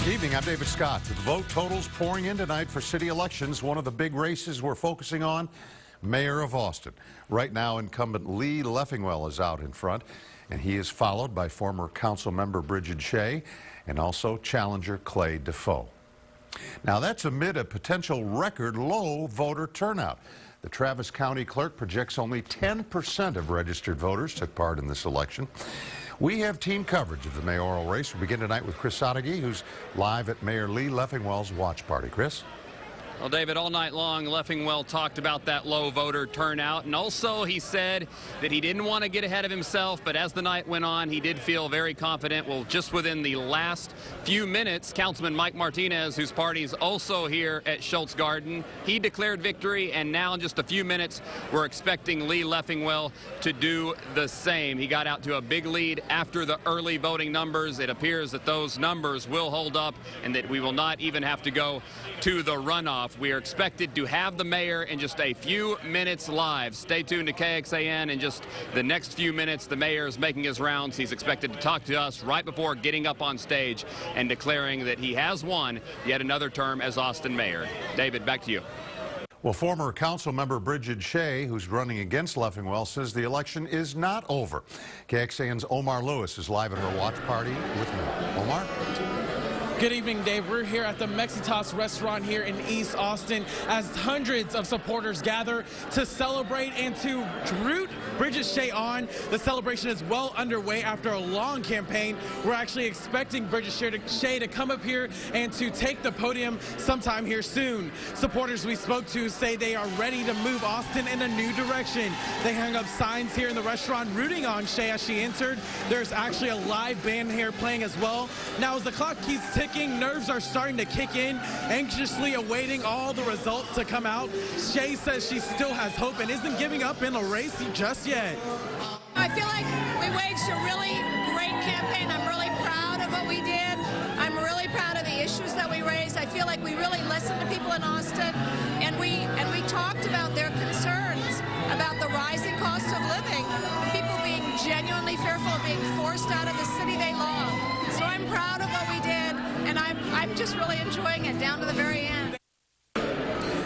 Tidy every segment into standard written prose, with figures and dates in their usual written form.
Evening, I'm David Scott. With vote totals pouring in tonight for city elections, one of the big races we're focusing on, Mayor of Austin. Right now, incumbent Lee Leffingwell is out in front, and he is followed by former council member Bridget Shea and also challenger Clay Defoe. Now, that's amid a potential record low voter turnout. The Travis County Clerk projects only 10% of registered voters took part in this election. We have team coverage of the mayoral race. We begin tonight with Chris Sadeghi, who's live at Mayor Lee Leffingwell's watch party. Chris? Well, David, all night long, Leffingwell talked about that low voter turnout, and also he said that he didn't want to get ahead of himself, but as the night went on, he did feel very confident. Well, just within the last few minutes, Councilman Mike Martinez, whose party is also here at Schultz Garden, he declared victory, and now in just a few minutes, we're expecting Lee Leffingwell to do the same. He got out to a big lead after the early voting numbers. It appears that those numbers will hold up and that we will not even have to go to the runoff. We are expected to have the mayor in just a few minutes live. Stay tuned to KXAN. In just the next few minutes, the mayor is making his rounds. He's expected to talk to us right before getting up on stage and declaring that he has won yet another term as Austin mayor. David, back to you. Well, former council member Bridget Shea, who's running against Leffingwell, says the election is not over. KXAN's Omar Lewis is live at her watch party with me. Omar? Good evening, Dave. We're here at the Mexitas restaurant here in East Austin as hundreds of supporters gather to celebrate and to root Bridget Shea on. The celebration is well underway after a long campaign. We're actually expecting Bridget Shea to come up here and to take the podium sometime here soon. Supporters we spoke to say they are ready to move Austin in a new direction. They hung up signs here in the restaurant rooting on Shea as she entered. There's actually a live band here playing as well. Now, as the clock keeps ticking, nerves are starting to kick in, anxiously awaiting all the results to come out. Shea says she still has hope and isn't giving up in a race just yet. I feel like we waged a really great campaign. I'm really proud of what we did. I'm really proud of the issues that we raised. I feel like we really listened to people in Austin, and we talked about their concerns about the rising cost of living, people being genuinely fearful of being forced out of the city they love. So I'm proud of what we did, and I'm just really enjoying it down to the very end.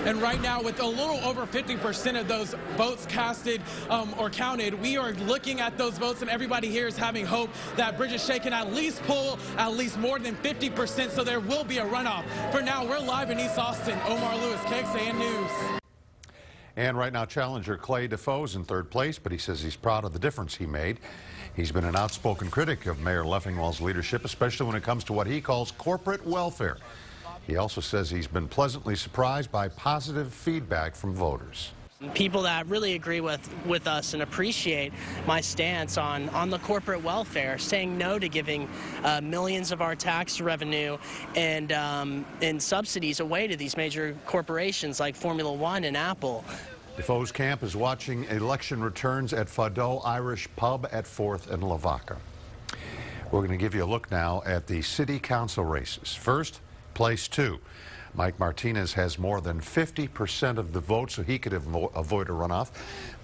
And right now, with a little over 50% of those votes casted or counted, we are looking at those votes, and everybody here is having hope that Bridget Shea can at least pull at least more than 50%, so there will be a runoff. For now, we're live in East Austin. Omar Lewis, KXAN News. And right now, challenger Clay Defoe is in third place, but he says he's proud of the difference he made. He's been an outspoken critic of Mayor Leffingwell's leadership, especially when it comes to what he calls corporate welfare. He also says he's been pleasantly surprised by positive feedback from voters. People that really agree with us and appreciate my stance on the corporate welfare, saying no to giving millions of our tax revenue and subsidies away to these major corporations like Formula One and Apple. Defoe's camp is watching election returns at Fado Irish Pub at 4th and Lavaca. We're going to give you a look now at the city council races. First, place 2. Mike Martinez has more than 50% of the votes, so he could avoid a runoff.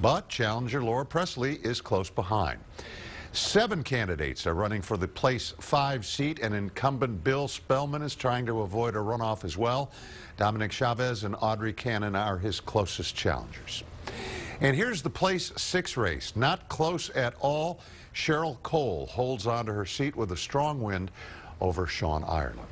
But challenger Laura Presley is close behind. 7 candidates are running for the place 5 seat, and incumbent Bill Spellman is trying to avoid a runoff as well. Dominic Chavez and Audrey Cannon are his closest challengers. And here's the place 6 race. Not close at all. Cheryl Cole holds on to her seat with a strong win over Sean Ireland.